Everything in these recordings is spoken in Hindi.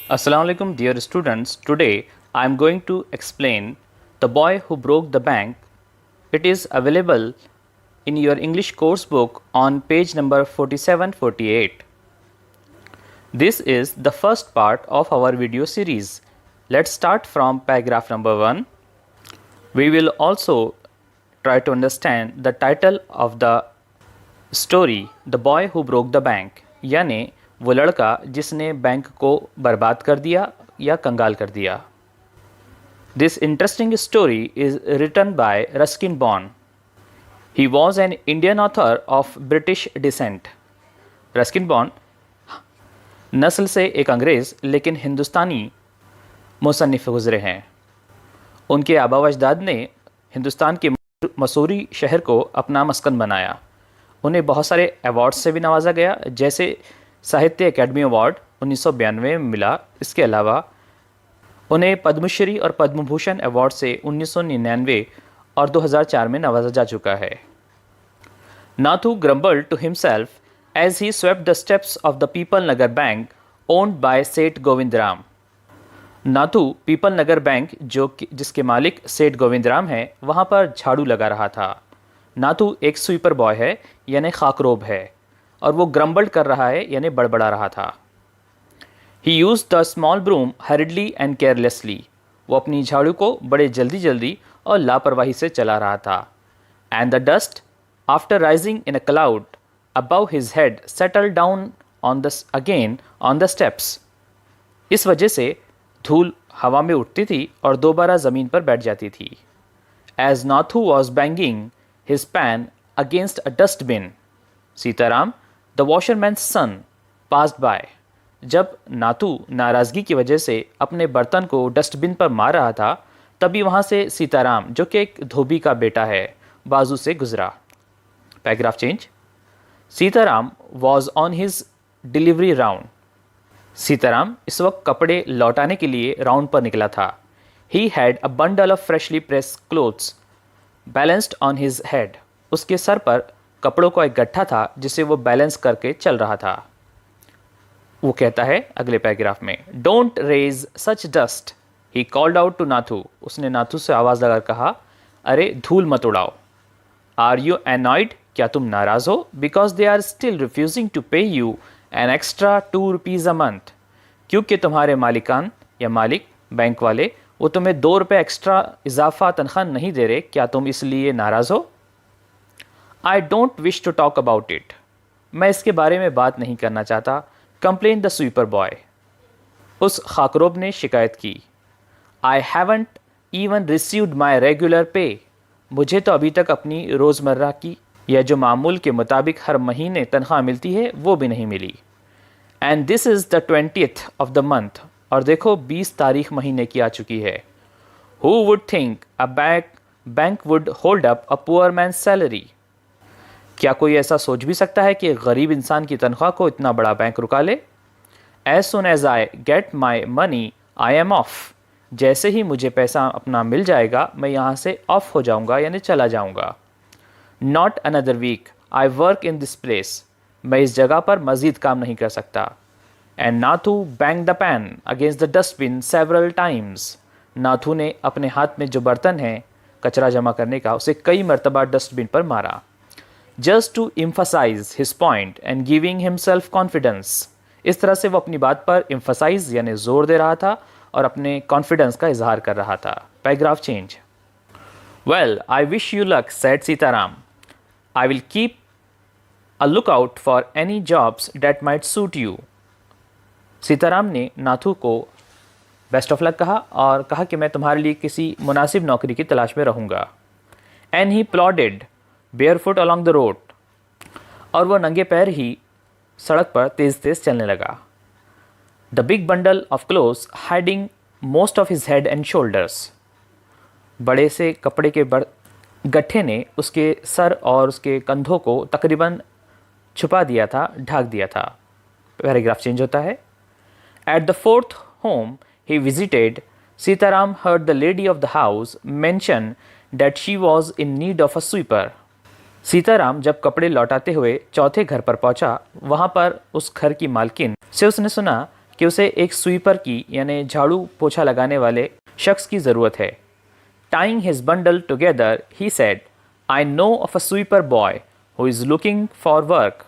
Assalamu alaikum dear students. Today I am going to explain The Boy Who Broke the Bank. It is available in your English course book on page number 47-48. This is the first part of our video series. Let's start from paragraph number 1. We will also try to understand the title of the story, The Boy Who Broke the Bank, यानी वो लड़का जिसने बैंक को बर्बाद कर दिया या कंगाल कर दिया. This interesting story is written by Ruskin Bond. He was an Indian author of British descent. Ruskin Bond नस्ल से एक अंग्रेज़ लेकिन हिंदुस्तानी मुसन्निफ़ गुज़रे हैं. उनके आबा व अजदाद ने हिंदुस्तान के मसूरी शहर को अपना मस्कन बनाया. उन्हें बहुत सारे अवार्ड्स से भी नवाजा गया, जैसे साहित्य अकेडमी अवार्ड 1992 में मिला. इसके अलावा उन्हें पद्मश्री और पद्म भूषण अवार्ड से 1999 और 2004 में नवाजा जा चुका है. Nathu grumbled to himself as he swept the steps of the people Nagar bank owned by सेठ गोविंदराम. नाथू पीपल नगर बैंक जिसके मालिक सेठ गोविंदराम हैं, वहाँ पर झाड़ू लगा रहा था. नाथू एक स्वीपर बॉय है यानी खाकरोब है, और वो ग्रम्बल्ड कर रहा है यानी बड़बड़ा रहा था. He use the small broom hurriedly and carelessly. वो अपनी झाड़ू को बड़े जल्दी जल्दी और लापरवाही से चला रहा था. And the dust after rising in a cloud above his head settle down again on the steps. इस वजह से धूल हवा में उठती थी और दोबारा ज़मीन पर बैठ जाती थी. As Nathu was banging his pan against a dustbin, Sitaram the washerman's son passed by. जब नाथू नाराज़गी की वजह से अपने बर्तन को डस्टबिन पर मार रहा था, तभी वहाँ से सीताराम, जो कि एक धोबी का बेटा है, बाजू से गुजरा. Paragraph change. Sitaram was on his delivery round. Sitaram इस वक्त कपड़े लौटाने के लिए राउंड पर निकला था. He had a bundle of freshly press clothes balanced on his head. उसके सर पर कपड़ों का एक गट्ठा था जिसे वो बैलेंस करके चल रहा था. वो कहता है अगले पैराग्राफ में, don't raise such dust he called out to Nathu. उसने नाथू से आवाज़ लगाकर कहा, अरे धूल मत उड़ाओ. आर यू एनॉयड, क्या तुम नाराज़ हो? Because they are still refusing to pay you an extra ₹2 a month. क्योंकि तुम्हारे मालिकान या मालिक बैंक वाले वो तुम्हें ₹2 एक्स्ट्रा इजाफा तनख्वाह नहीं दे रहे. क्या तुम इसलिए नाराज़ हो? I don't wish to talk about it. मैं इसके बारे में बात नहीं करना चाहता. Complain the sweeper boy. उस खाकरोब ने शिकायत की. I haven't even received my regular pay. मुझे तो अभी तक अपनी रोज़मर्रा की या जो मामूल के मुताबिक हर महीने तनख्वाह मिलती है वो भी नहीं मिली. And this is the 20th of the month. और देखो 20 तारीख महीने की आ चुकी है. Who would think a bank would hold up a poor man salary. क्या कोई ऐसा सोच भी सकता है कि गरीब इंसान की तनख्वाह को इतना बड़ा बैंक रुका ले? As soon as I get my money I am off. जैसे ही मुझे पैसा अपना मिल जाएगा मैं यहाँ से ऑफ हो जाऊँगा यानी चला जाऊँगा. Not another week I work in this place. मैं इस जगह पर मज़ीद काम नहीं कर सकता. And Nathu bang the pan against the dustbin several times. Nathu ने अपने हाथ में जो बर्तन है कचरा जमा करने का, उसे कई मरतबा डस्टबिन पर मारा. Just to emphasise his point and giving himself confidence. इस तरह से वो अपनी बात पर एम्फसाइज यानी जोर दे रहा था और अपने कॉन्फिडेंस का इजहार कर रहा था. Paragraph change. Well I wish you luck said Sitaram. I will keep a look out for any jobs that might suit you. Sitaram ने नाथू को बेस्ट ऑफ लक कहा और कहा कि मैं तुम्हारे लिए किसी मुनासिब नौकरी की तलाश में रहूँगा. And he plodded barefoot along the road. और वह नंगे पैर ही सड़क पर तेज़ तेज़ चलने लगा. The big bundle of clothes hiding most of his head and shoulders. बड़े से कपड़े के गट्ठे ने उसके सर और उसके कंधों को तकरीबन छुपा दिया था, ढक दिया था. पैराग्राफ चेंज होता है. At the 4th home he visited, Sitaram heard the lady of the house mention that she was in need of a sweeper. Sitaram जब कपड़े लौटाते हुए चौथे घर पर पहुंचा, वहां पर उस घर की मालकिन से उसने सुना कि उसे एक स्वीपर की यानी झाड़ू पोछा लगाने वाले शख्स की ज़रूरत है। Tying his bundle together, he said, I know of a sweeper boy who is looking for work.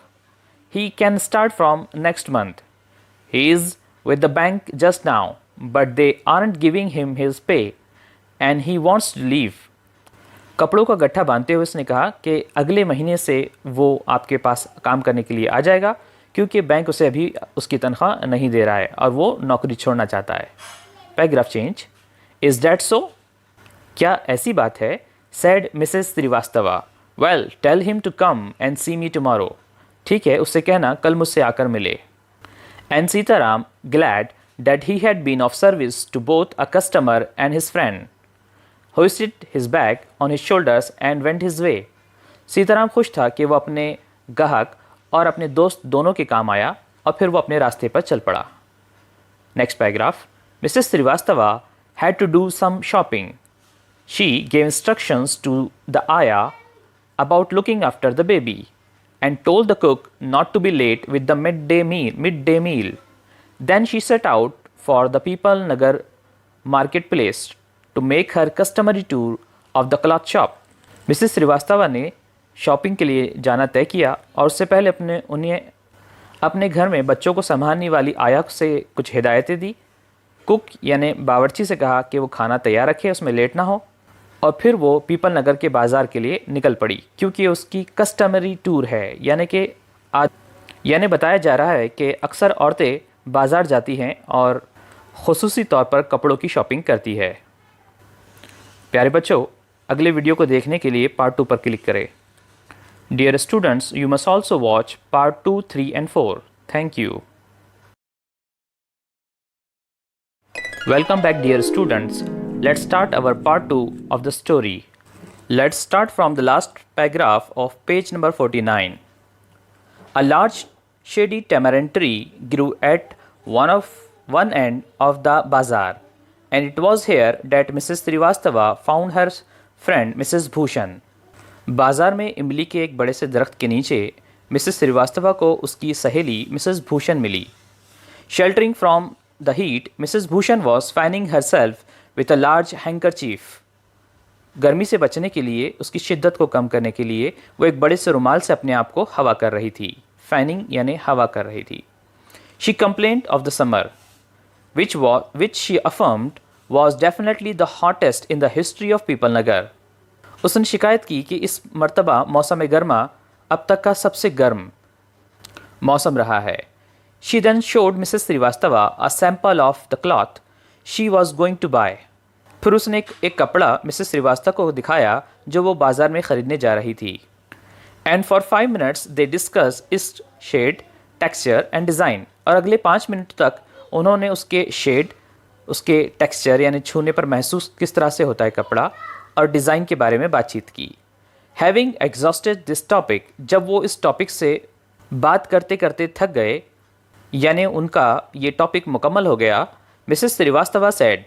He can start from next month. He is with the bank just now, but they aren't giving him his pay and he wants to leave. कपड़ों का गट्ठा बांधते हुए उसने कहा कि अगले महीने से वो आपके पास काम करने के लिए आ जाएगा, क्योंकि बैंक उसे अभी उसकी तनख्वाह नहीं दे रहा है और वो नौकरी छोड़ना चाहता है। Paragraph change. Is that so? क्या ऐसी बात है? Said Mrs Srivastava. Well tell him to come and see me tomorrow. ठीक है, उससे कहना कल मुझसे आकर मिले। And Sitaram glad that he had been of service to both a customer and his friend hoisted his bag on his shoulders and went his way. Sitaram खुश था कि वो अपने ग्राहक और अपने दोस्त दोनों के काम आया और फिर वो अपने रास्ते पर चल पड़ा। Next paragraph. Mrs Srivastava had to do some shopping. She gave instructions to the ayah about looking after the baby and told the cook not to be late with the midday meal. Then she set out for the People Nagar marketplace to make her customary tour of the cloth shop. Mrs Srivastava ने शॉपिंग के लिए जाना तय किया और उससे पहले उन्हें अपने घर में बच्चों को संभालने वाली आया से कुछ हिदायतें दी। कुक यानी बावर्ची से कहा कि वो खाना तैयार रखे, उसमें लेट ना हो, और फिर वो पीपल नगर के बाज़ार के लिए निकल पड़ी, क्योंकि उसकी कस्टमरी टूर है, यानी बताया जा रहा है कि अक्सर औरतें बाज़ार जाती हैं और ख़ुसूसी तौर पर कपड़ों की शॉपिंग करती है। प्यारे बच्चों, अगले वीडियो को देखने के लिए पार्ट 2 पर क्लिक करें। Dear students, you must also watch part 2, 3 and 4. Thank you. Welcome back, dear students. Let's start our part 2 of the story. Let's start from the last paragraph of page number 49. A large shady tamarind tree grew at one end of the bazaar, and it was here that Mrs. Srivastava found her friend Mrs. Bhushan. बाज़ार में इमली के एक बड़े से दरख्त के नीचे मिसेस श्रीवास्तवा को उसकी सहेली मिसेस भूषण मिली। Sheltering from the heat, Mrs Bhushan was fanning herself with a large handkerchief. गर्मी से बचने के लिए, उसकी शिद्दत को कम करने के लिए वो एक बड़े से रुमाल से अपने आप को हवा कर रही थी. फैनिंग यानी हवा कर रही थी. She complaint of the summer which she affirmed was definitely the hottest in the history of People Nagar. उसने शिकायत की कि इस मर्तबा मौसम गर्मा अब तक का सबसे गर्म मौसम रहा है. She then showed Mrs. Srivastava a sample of the cloth she was going to buy. फिर उसने एक कपड़ा मिसेस श्रीवास्तव को दिखाया जो वो बाज़ार में ख़रीदने जा रही थी. And for 5 minutes they discussed its shade, texture and design. और अगले 5 मिनट तक उन्होंने उसके शेड, उसके टेक्सचर यानी छूने पर महसूस किस तरह से होता है कपड़ा, और डिज़ाइन के बारे में बातचीत की. हैविंग एग्जॉस्टेड दिस टॉपिक, जब वो इस टॉपिक से बात करते करते थक गए, यानी उनका ये टॉपिक मुकम्मल हो गया, Mrs Srivastava said,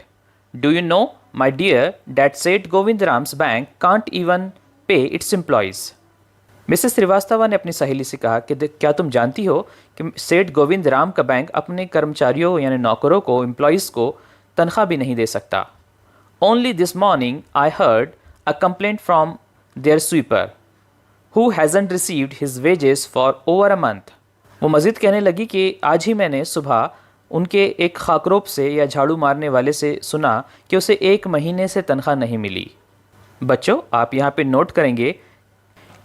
do you know my dear that Seth Govind Ram's bank can't even pay its employees. Mrs Srivastava ने अपनी सहेली से कहा कि क्या तुम जानती हो कि सेठ गोविंद राम का बैंक अपने कर्मचारियों यानी नौकरों को, एम्प्लॉयज़ को तनख्वाह भी नहीं दे सकता. Only this morning I heard a complaint from their sweeper who hasn't received his wages for over a month. वो मज़ीद कहने लगी कि आज ही मैंने सुबह उनके एक खाकरोब से या झाड़ू मारने वाले से सुना कि उसे 1 महीने से तनख्वाह नहीं मिली. बच्चों, आप यहाँ पे नोट करेंगे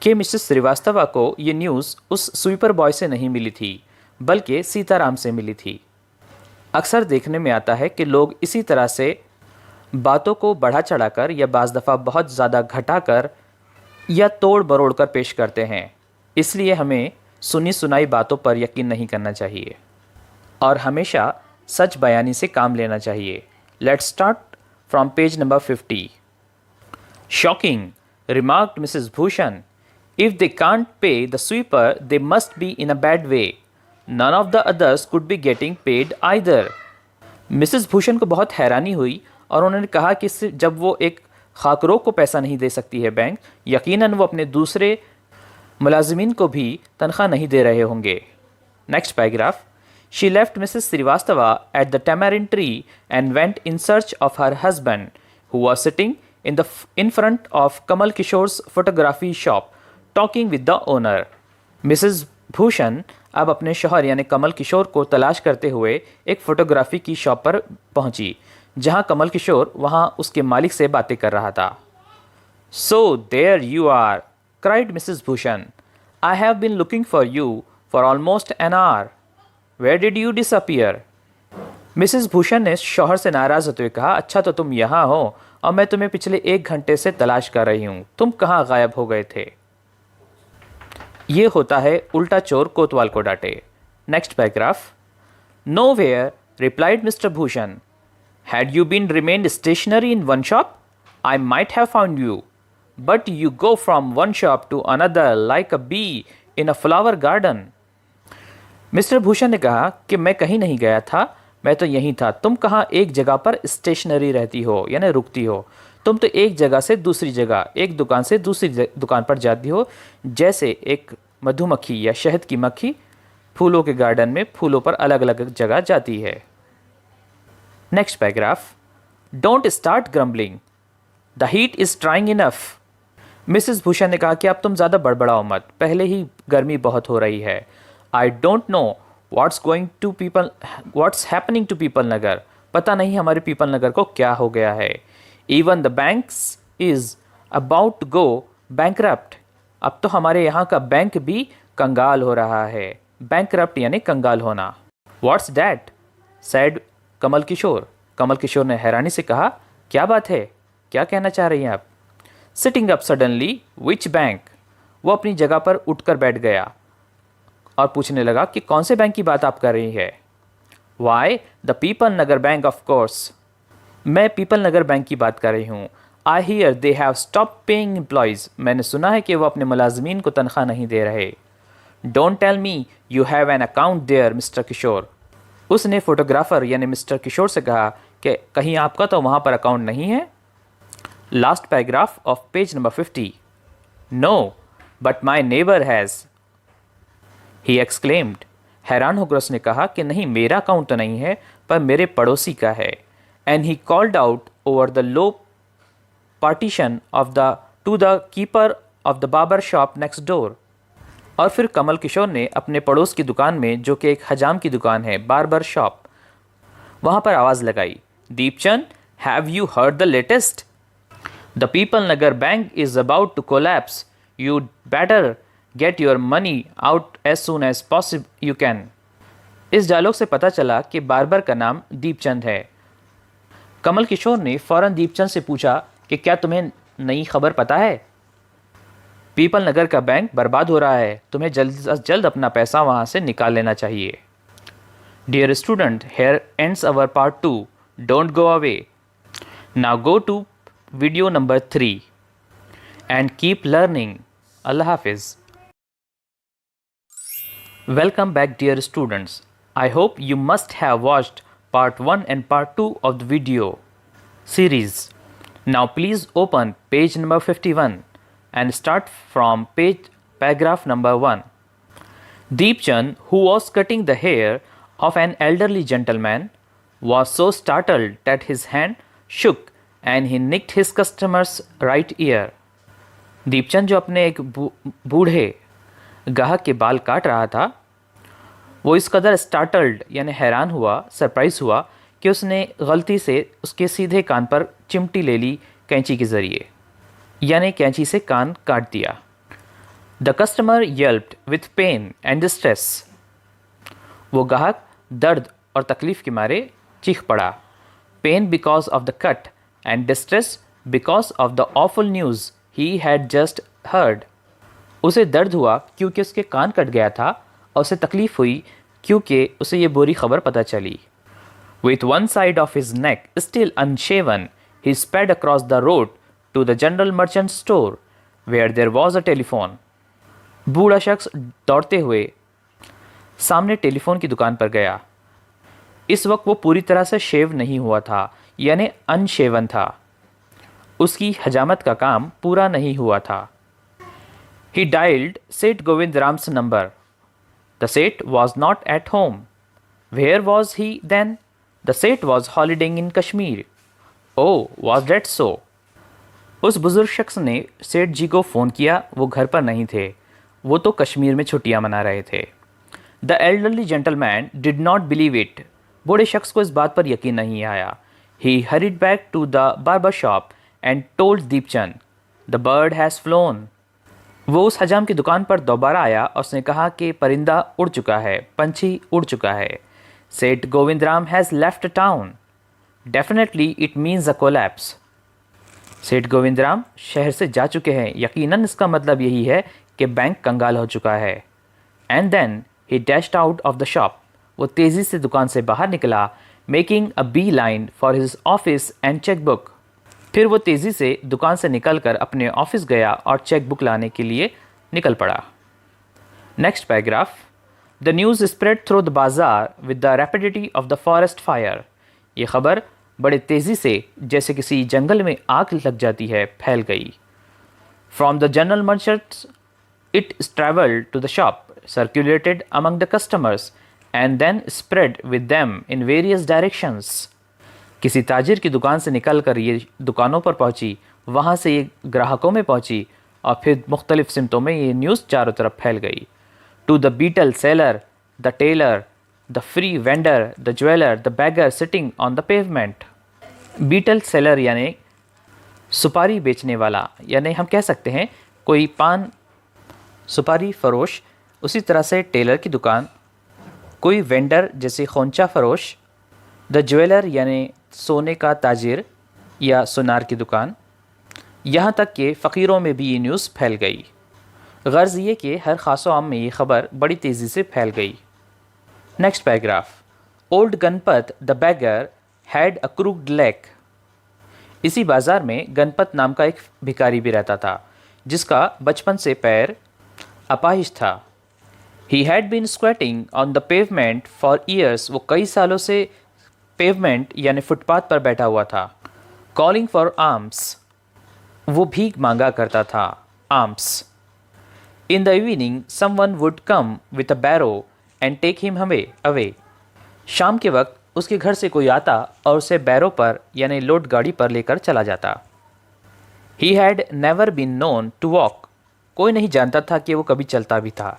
कि मिसेस श्रीवास्तवा को ये न्यूज़ उस स्वीपर बॉय से नहीं मिली थी, बल्कि सीताराम से मिली थी. अक्सर देखने में आता है कि लोग इसी तरह से बातों को बढ़ा चढ़ाकर या बाज़ दफ़ा बहुत ज़्यादा घटाकर या तोड़ बरोड़ कर पेश करते हैं. इसलिए हमें सुनी सुनाई बातों पर यकीन नहीं करना चाहिए और हमेशा सच बयानी से काम लेना चाहिए. Let's start from page number 50. Shocking, remarked Mrs. Bhushan. If they can't pay the sweeper, they must be in a bad way. None of the others could be getting paid either. Mrs Bhushan को बहुत हैरानी हुई और उन्होंने कहा कि जब वो एक खाकरों को पैसा नहीं दे सकती है बैंक, यकीनन वो अपने दूसरे मुलाजिमीन को भी तनख्वाह नहीं दे रहे होंगे. Next paragraph. She left Mrs. Srivastava at the tamarind tree and went in search of her husband, who was sitting in front of Kamal Kishore's photography shop, talking with the owner. Mrs. Bhushan अब अपने शौहर यानी कमल किशोर को तलाश करते हुए एक फोटोग्राफी की शॉप पर पहुंची, जहां कमल किशोर वहां उसके मालिक से बातें कर रहा था. So there you are, cried Mrs. Bhushan. I have been looking for you for almost an hour. Where did you disappear? Mrs Bhushan ने शौहर से नाराज होते हुए कहा, अच्छा तो तुम यहाँ हो और मैं तुम्हें पिछले 1 घंटे से तलाश कर रही हूँ. तुम कहाँ गायब हो गए थे? ये होता है उल्टा चोर कोतवाल को डांटे. Next paragraph. Nowhere, replied Mr. Bhushan. Had you been remained stationary in one shop, I might have found you. But you go from one shop to another like a bee in a flower garden. Mister Bhushan ने कहा कि मैं कहीं नहीं गया था, मैं तो यहीं था. तुम कहाँ एक जगह पर स्टेशनरी रहती हो यानी रुकती हो. तुम तो एक जगह से दूसरी जगह, एक दुकान से दूसरी दुकान पर जाती हो, जैसे एक मधुमक्खी या शहद की मक्खी फूलों के गार्डन में फूलों पर अलग अलग जगह जाती है. Next paragraph. Don't start grumbling, the heat is trying enough. Mrs Bhushan ने कहा कि अब तुम ज़्यादा बड़बड़ाओ मत, पहले ही गर्मी बहुत हो रही है. I don't know what's happening to Peepal Nagar. पता नहीं हमारे पीपल नगर को क्या हो गया है. Even the banks is about to go bankrupt. अब तो हमारे यहाँ का बैंक भी कंगाल हो रहा है. बैंकरप्ट यानी कंगाल होना. What's that, sad Kamal Kishore. Kamal Kishore ने हैरानी से कहा, क्या बात है, क्या कहना चाह रही हैं आप? Sitting up suddenly, which bank. वो अपनी जगह पर उठकर बैठ गया और पूछने लगा कि कौन से बैंक की बात आप कर रही है? Why, the Pipal Nagar bank of course. मैं पीपल नगर बैंक की बात कर रही हूँ. I hear they have stop paying employees. मैंने सुना है कि वो अपने मुलाजमीन को तनख्वाह नहीं दे रहे. Don't tell me you have an account there Mr Kishore. उसने फोटोग्राफर यानी मिस्टर किशोर से कहा कि कहीं आपका तो वहाँ पर अकाउंट नहीं है? Last paragraph of page number 50. No, but my neighbour has, he exclaimed. हैरान होकर उसने कहा कि नहीं, मेरा अकाउंट तो नहीं है, पर मेरे पड़ोसी का है. And he called out over the low partition to the keeper of the barber shop next door. और फिर कमल किशोर ने अपने पड़ोस की दुकान में, जो कि एक हजाम की दुकान है, बार्बर शॉप, वहाँ पर आवाज़ लगाई, Deepchand, have you heard the latest? The Pipal Nagar bank is about to collapse. You better get your money out as soon as possible you can. इस डायलॉग से पता चला कि बार्बर का नाम दीपचंद है. कमल किशोर ने फ़ौरन दीपचंद से पूछा कि क्या तुम्हें नई खबर पता है? पीपल नगर का बैंक बर्बाद हो रहा है, तुम्हें जल्द से जल्द अपना पैसा वहाँ से निकाल लेना चाहिए. Dear student, here ends our part 2. Don't go away. Now go to video number 3 and keep learning. अल्लाह हाफिज़. Welcome back, dear students. I hope you must have watched part 1 and part 2 of the video series. Now please open page number 51 and start from paragraph number 1. Deepchand, who was cutting the hair of an elderly gentleman, was so startled that his hand shook and he nicked his customer's right ear. Deepchand जो अपने एक बूढ़े गाहक के बाल काट रहा था, वो इस कदर स्टार्टल्ड यानी हैरान हुआ, सरप्राइज हुआ कि उसने गलती से उसके सीधे कान पर चिमटी ले ली कैंची के ज़रिए, यानी कैंची से कान काट दिया. The customer yelped with pain and distress. वो ग्राहक दर्द और तकलीफ़ के मारे चीख पड़ा. Pain because of the cut and distress because of the awful news he had just heard. उसे दर्द हुआ क्योंकि उसके कान कट गया था और उसे तकलीफ़ हुई क्योंकि उसे ये बुरी खबर पता चली. With one side of his neck still unshaven, he sped across the road to the general merchant store, where there was a telephone. बूढ़ा शख्स दौड़ते हुए सामने टेलीफोन की दुकान पर गया. इस वक्त वो पूरी तरह से शेव नहीं हुआ था, यानी अनशेवन था. उसकी हजामत का काम पूरा नहीं हुआ था. He dialed Seth Govind Ram's number. The Seth was not at home. Where was he then? The Seth was holidaying in Kashmir. Oh, was that so? उस बुजुर्ग शख्स ने सेठ जी को फ़ोन किया। वो घर पर नहीं थे, वो तो कश्मीर में छुट्टियां मना रहे थे। The elderly gentleman did not believe it. बूढ़े शख्स को इस बात पर यकीन नहीं आया। He hurried back to the barber shop and told Deepchand, the bird has flown. वो उस हजाम की दुकान पर दोबारा आया और उसने कहा कि परिंदा उड़ चुका है, पंछी उड़ चुका है। सेठ Govindram has left town. Definitely it means a collapse. सेठ गोविंदराम शहर से जा चुके हैं, यकीनन इसका मतलब यही है कि बैंक कंगाल हो चुका है। And then he dashed out of the shop. वो तेज़ी से दुकान से बाहर निकला, making a bee line for his office and cheque book. फिर वो तेज़ी से दुकान से निकलकर अपने ऑफिस गया और चेक बुक लाने के लिए निकल पड़ा। Next paragraph. The news spread through the bazaar with the rapidity of the forest fire. ये खबर बड़े तेज़ी से जैसे किसी जंगल में आग लग जाती है फैल गई। From the general merchants it travelled to the shop, circulated among the customers and then spread with them in various directions. किसी ताजिर की दुकान से निकलकर ये दुकानों पर पहुंची, वहाँ से ये ग्राहकों में पहुंची और फिर मुख्तलिफ सिमतों में ये न्यूज़ चारों तरफ फैल गई। To the betel seller, the tailor, the free vendor, the jeweller, the beggar sitting on the pavement. Betel seller यानी सुपारी बेचने वाला, यानी हम कह सकते हैं कोई पान सुपारी फरोश। उसी तरह से टेलर की दुकान, कोई वेंडर जैसे खोंचा फरोश, द ज्वेलर यानी सोने का ताजिर या सुनार की दुकान। यहाँ तक कि फ़कीरों में भी ये न्यूज़ फैल गई। गर्ज़ ये कि हर ख़ास व आम में ये ख़बर बड़ी तेज़ी से फैल गई। Next paragraph. Old Ganpat the bagger had a crooked leg. इसी बाज़ार में गणपत नाम का एक भिखारी भी रहता था जिसका बचपन से पैर अपाहिज था। He had been squatting on the pavement for years. वो कई सालों से पेवमेंट यानी फुटपाथ पर बैठा हुआ था। कॉलिंग फॉर आर्म्स, वो भीख मांगा करता था, arms. In the evening someone would come with a barrow and take him away. शाम के वक्त उसके घर से कोई आता और उसे बैरो पर यानी लोड गाड़ी पर लेकर चला जाता। He had never been known to walk. कोई नहीं जानता था कि वो कभी चलता भी था।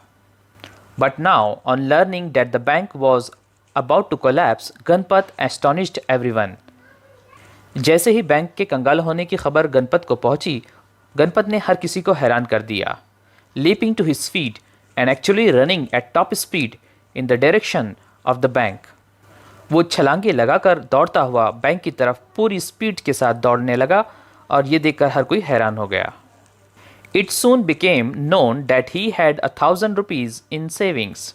But now on learning that the bank was about to collapse, Ganpat astonished everyone. जैसे ही बैंक के कंगाल होने की खबर गणपत को पहुंची, गणपत ने हर किसी को हैरान कर दिया। Leaping to his feet and actually running at top speed in the direction of the bank. वो छलांगे लगाकर दौड़ता हुआ बैंक की तरफ पूरी स्पीड के साथ दौड़ने लगा और ये देखकर हर कोई हैरान हो गया। It soon became known that he had 1,000 rupees in savings.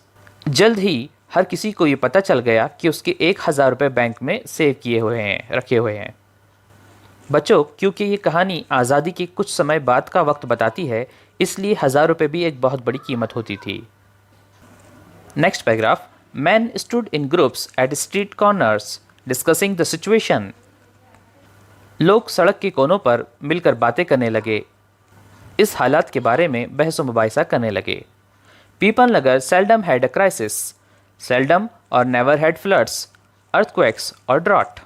जल्द ही हर किसी को ये पता चल गया कि उसके 1,000 रुपये बैंक में सेव किए हुए हैं, रखे हुए हैं। बच्चों, क्योंकि ये कहानी आज़ादी के कुछ समय बाद का वक्त बताती है, इसलिए 1,000 रुपये भी एक बहुत बड़ी कीमत होती थी। Next paragraph. Men stood in groups at street corners discussing the situation. लोग सड़क के कोनों पर मिलकर बातें करने लगे, इस हालात के बारे में बहस व मुबाहिसा करने लगे। People Nagar seldom had a crisis. Seldom और never had floods, earthquakes और drought.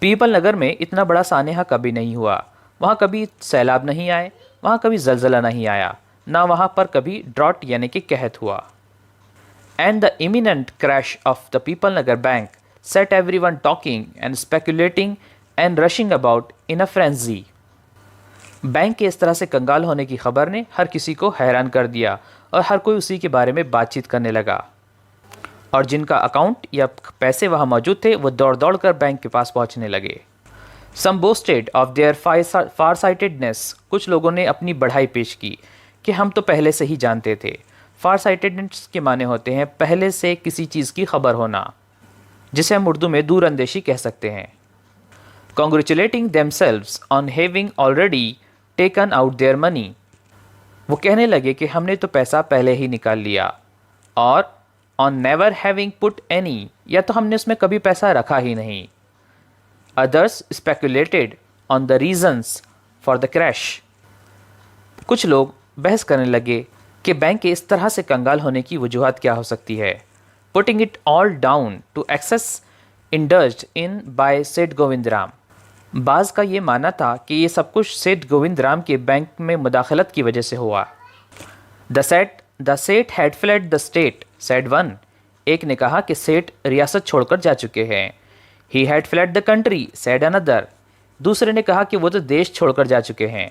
People नगर में इतना बड़ा सानेहा कभी नहीं हुआ। वहाँ कभी सैलाब नहीं आए, वहाँ कभी जलजला नहीं आया, ना वहाँ पर कभी ड्रॉट यानी कि कहत हुआ। And the imminent crash of the People Nagar Bank set everyone talking and speculating and rushing about in a frenzy. Bank के इस तरह से कंगाल होने की खबर ने हर किसी को हैरान कर दिया और हर कोई उसी के बारे में बातचीत करने लगा। और जिनका अकाउंट या पैसे वहाँ मौजूद थे वो दौड़ दौड़ कर बैंक के पास पहुँचने लगे। Some boasted of their far-sightedness. कुछ लोगों ने अपनी बढ़ाई पेश की कि हम तो पहले से ही जानते थे। फार-साइटेडनेस के माने होते हैं पहले से किसी चीज़ की खबर होना, जिसे हम उर्दू में दूरअंदेशी कह सकते हैं। Congratulating themselves on having already taken out their money. वो कहने लगे कि हमने तो पैसा पहले ही निकाल लिया। और on never having put any, या तो हमने उसमें कभी पैसा रखा ही नहीं। Others speculated on the reasons for the crash. कुछ लोग बहस करने लगे कि बैंक के इस तरह से कंगाल होने की वजूहत क्या हो सकती है। putting it all down to excess indulged in by Seth Govindram. बाज का ये मानना था कि ये सब कुछ सेठ गोविंद राम के बैंक में मुदाखलत की वजह से हुआ। द सेठ had fled the state, said one. एक ने कहा कि सेठ रियासत छोड़कर जा चुके हैं। He had fled the country, said another. दूसरे ने कहा कि वो तो देश छोड़कर जा चुके हैं।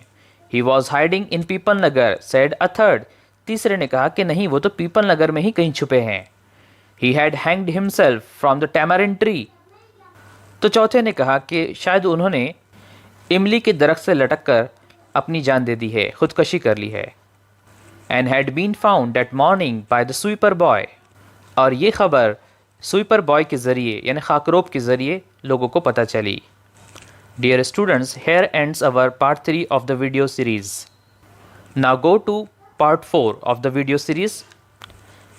He was hiding in people Nagar, said a third. तीसरे ने कहा कि नहीं, वो तो पीपल नगर में ही कहीं छुपे हैं। He had hanged himself from the tamarind tree. तो चौथे ने कहा कि शायद उन्होंने इमली के दरख्त से लटक कर अपनी जान दे दी है, खुदकशी कर ली है। And had been found that morning by the sweeper boy. और ये खबर स्वीपर बॉय के ज़रिए यानी खाकरोब के ज़रिए लोगों को पता चली। Dear students, here ends our part 3 of the video series. Now go to part 4 of the video series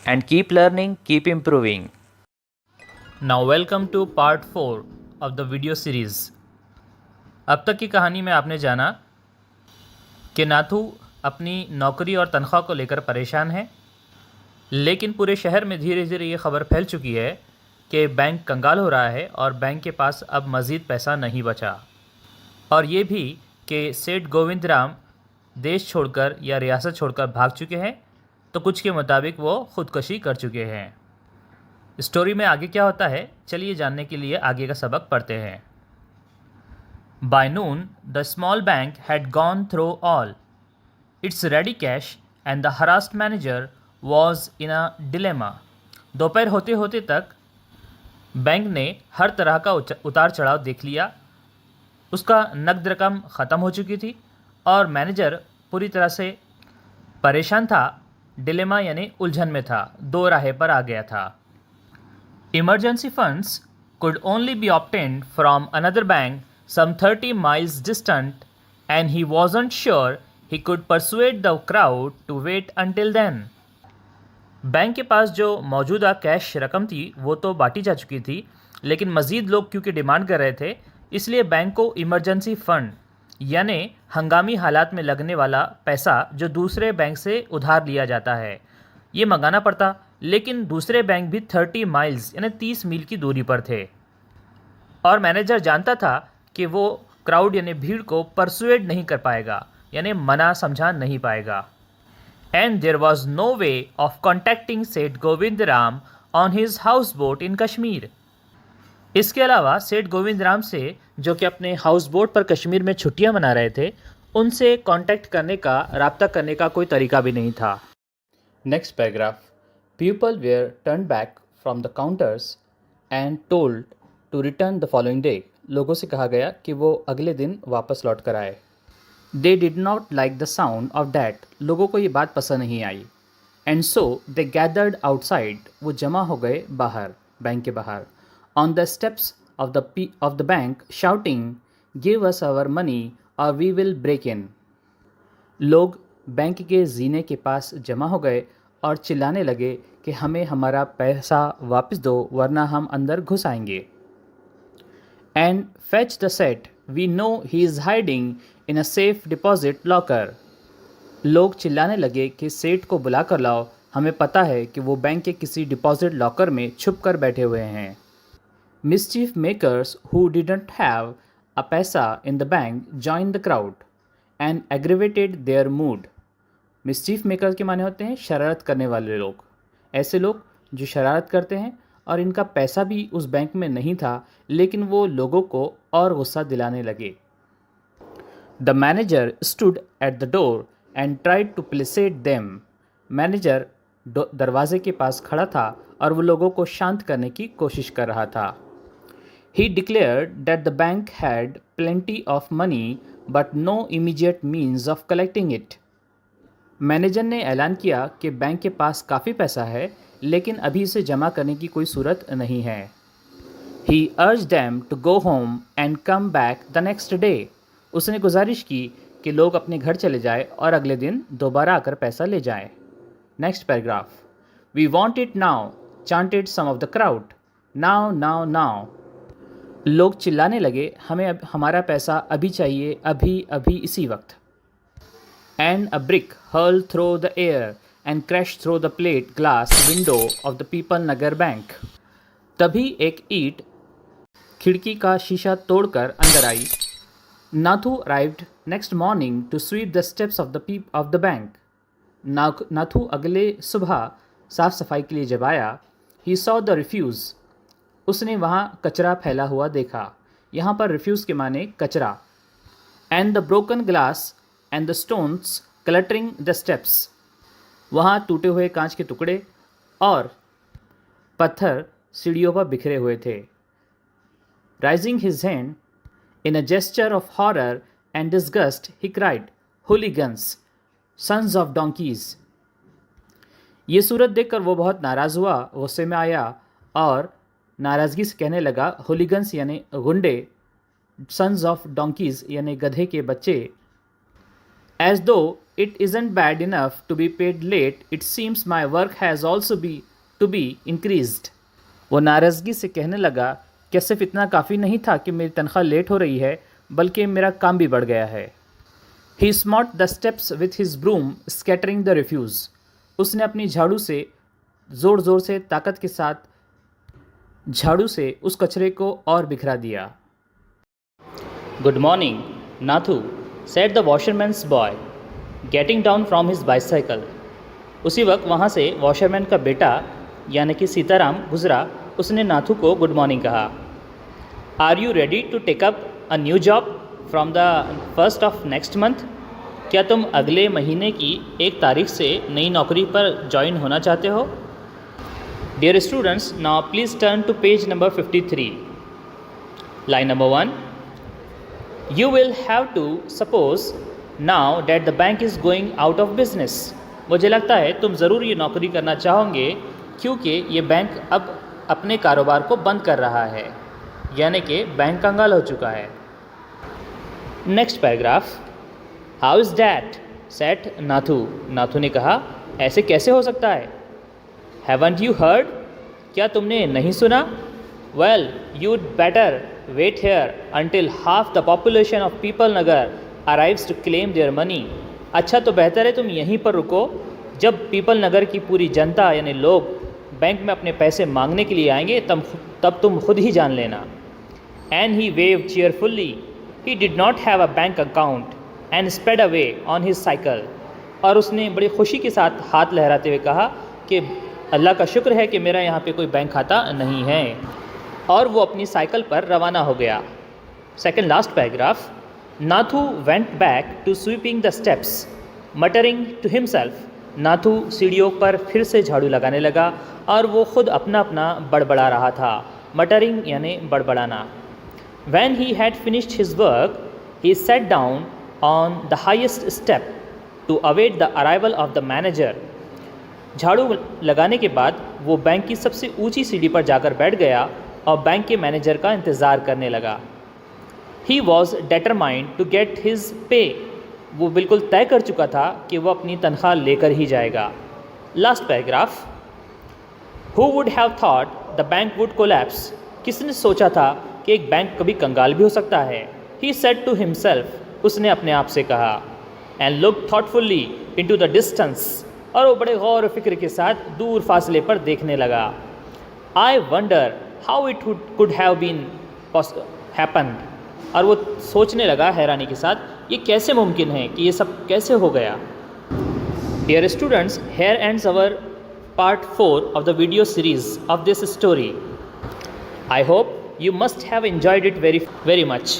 and keep learning, keep improving. Now welcome to part 4 of the video series. अब तक की कहानी में आपने जाना कि नाथू अपनी नौकरी और तनख्वाह को लेकर परेशान है, लेकिन पूरे शहर में धीरे धीरे ये खबर फैल चुकी है कि बैंक कंगाल हो रहा है और बैंक के पास अब मज़ीद पैसा नहीं बचा। और ये भी कि सेठ गोविंद राम देश छोड़कर या रियासत छोड़कर भाग चुके हैं, तो कुछ के मुताबिक वो ख़ुदकशी कर चुके हैं। स्टोरी में आगे क्या होता है, चलिए जानने के लिए आगे का सबक पढ़ते हैं। By noon the small bank had gone through all it's ready cash and the harassed manager was in a dilemma. दोपहर होते होते तक बैंक ने हर तरह का उतार चढ़ाव देख लिया। उसका नकद रकम ख़त्म हो चुकी थी और मैनेजर पूरी तरह से परेशान था। डिलेमा यानी उलझन में था, दो राहे पर आ गया था। Emergency funds could only be obtained from another bank some 30 miles distant and he wasn't sure he could persuade the crowd to wait until then. Bank के पास जो मौजूदा कैश रकम थी वो तो बांटी जा चुकी थी, लेकिन मज़ीद लोग क्योंकि डिमांड कर रहे थे, इसलिए बैंक को इमरजेंसी फ़ंड यानी हंगामी हालात में लगने वाला पैसा जो दूसरे बैंक से उधार लिया जाता है ये मंगाना पड़ता। लेकिन दूसरे बैंक भी 30 माइल्स यानी 30 मील की दूरी पर थे और मैनेजर जानता था कि वो क्राउड यानी भीड़ को परसुएड नहीं कर पाएगा यानी मना समझा नहीं पाएगा। And there was no way of contacting Seth Govind Ram on his houseboat in Kashmir. इसके अलावा सेठ गोविंद राम से जो कि अपने हाउस बोट पर कश्मीर में छुट्टियां मना रहे थे, उनसे कांटेक्ट करने का, राब्ता करने का कोई तरीका भी नहीं था। Next paragraph. People were turn back from the counters and told to return the following day. लोगों से कहा गया कि वो अगले दिन वापस लौट कर आए। They did not like the sound of that. लोगों को ये बात पसंद नहीं आई। And so they gathered outside. वो जमा हो गए बाहर, बैंक के बाहर। On the steps of the bank shouting, give us our money or we will break in. लोग बैंक के जीने के पास जमा हो गए और चिल्लाने लगे कि हमें हमारा पैसा वापस दो वरना हम अंदर घुस आएंगे। And fetch the set, we know he is hiding in a safe deposit locker. लोग चिल्लाने लगे कि सेठ को बुला कर लाओ, हमें पता है कि वो बैंक के किसी डिपॉजिट लॉकर में छुप कर बैठे हुए हैं। Mischief makers who didn't have a paisa in the bank joined the crowd and aggravated their mood. Mischief makers के माने होते हैं शरारत करने वाले लोग, ऐसे लोग जो शरारत करते हैं और इनका पैसा भी उस बैंक में नहीं था, लेकिन वो लोगों को और गुस्सा दिलाने लगे। The manager stood at the door and tried to placate them. Manager दरवाजे के पास खड़ा था और वो लोगों को शांत करने की कोशिश कर रहा था। He declared that the bank had plenty of money but no immediate means of collecting it. Manager ने ऐलान किया कि बैंक के पास काफ़ी पैसा है, लेकिन अभी इसे जमा करने की कोई सूरत नहीं है। He urged them to go home and come back the next day. उसने गुजारिश की कि लोग अपने घर चले जाएं और अगले दिन दोबारा आकर पैसा ले जाएं। Next paragraph. We want it now, chanted some of the crowd. Now, now, now. लोग चिल्लाने लगे, हमें हमारा पैसा अभी चाहिए, अभी अभी इसी वक्त। And a brick hurl through the air and crashed through the plate glass window of the People Nagar Bank. तभी एक ईंट खिड़की का शीशा तोड़कर अंदर आई. Nathu arrived next morning to sweep the steps of the bank. Nathu अगले सुबह साफ सफाई के लिए जब आया, he saw the refuse. उसने वहाँ कचरा फैला हुआ देखा. यहाँ पर refuse के माने कचरा. And the broken glass and the stones cluttering the steps. वहाँ टूटे हुए कांच के टुकड़े और पत्थर सीढ़ियों पर बिखरे हुए थे. Raising his hand in a gesture of horror and disgust, he cried, "Hooligans, sons of donkeys!" ये सूरत देखकर वो बहुत नाराज़ हुआ, गुस्से में आया और नाराज़गी से कहने लगा, होलीगन्स यानी गुंडे, सन्स ऑफ डोंकीज यानी गधे के बच्चे. As though it isn't bad enough to be paid late, it seems my work has also to be increased. वो नाराज़गी से कहने लगा, क्या सिर्फ इतना काफ़ी नहीं था कि मेरी तनख्वाह लेट हो रही है, बल्कि मेरा काम भी बढ़ गया है. He smote the steps with his broom, scattering the refuse. उसने अपनी झाड़ू से ज़ोर ज़ोर से ताकत के साथ झाड़ू से उस कचरे को और बिखरा दिया. Good morning, Nathu, said the washerman's boy, getting down from his bicycle. उसी वक्त वहाँ से वॉशरमैन का बेटा यानी कि सीताराम गुजरा. उसने नाथू को गुड मॉर्निंग कहा. Are you ready to take up a new job from the 1st of next month? क्या तुम अगले महीने की 1 तारीख से नई नौकरी पर ज्वाइन होना चाहते हो? Dear students, now please turn to page number 53. Line number 1. You will have to suppose now that the bank is going out of business. मुझे लगता है तुम ज़रूर ये नौकरी करना चाहोगे क्योंकि ये बैंक अब अपने कारोबार को बंद कर रहा है, यानी कि बैंक कंगाल हो चुका है. Next paragraph. How is that? Said Nathu. Nathu ने कहा, ऐसे कैसे हो सकता है? Haven't you heard? क्या तुमने नहीं सुना? Well, you'd better wait here until half the population of Pipal Nagar arrives to claim their money. अच्छा, तो बेहतर है तुम यहीं पर रुको. जब पीपल नगर की पूरी जनता यानी लोग बैंक में अपने पैसे मांगने के लिए आएंगे तब तुम खुद ही जान लेना. And he waved cheerfully. He did not have a bank account and sped away on his bicycle. और उसने बड़ी खुशी के साथ हाथ लहराते हुए कहा कि अल्लाह का शुक्र है कि मेरा यहाँ पे कोई बैंक खाता नहीं है. और वो अपनी साइकिल पर रवाना हो गया. Second last paragraph. Nathu went back to sweeping the steps muttering to himself. Nathu सीढ़ियों पर फिर से झाड़ू लगाने लगा और वो खुद अपना अपना बड़बड़ा रहा था. मटरिंग यानी बड़बड़ाना. When he had finished his work, he sat down on the highest step to await the arrival of the manager. झाड़ू लगाने के बाद वो बैंक की सबसे ऊंची सीढ़ी पर जाकर बैठ गया और बैंक के मैनेजर का इंतज़ार करने लगा. He was determined to get his pay. वो बिल्कुल तय कर चुका था कि वो अपनी तनख्वाह लेकर ही जाएगा. Last paragraph. Who would have thought the bank would collapse? किसने सोचा था कि एक बैंक कभी कंगाल भी हो सकता है? He said to himself. उसने अपने आप से कहा. And looked thoughtfully into the distance. और वो बड़े गौर फिक्र के साथ दूर फासले पर देखने लगा. I wonder how it could have been happened. और वो सोचने लगा हैरानी के साथ, ये कैसे मुमकिन है कि ये सब कैसे हो गया. Dear students, here ends our part 4 of the video series of this story. I hope you must have enjoyed it very much.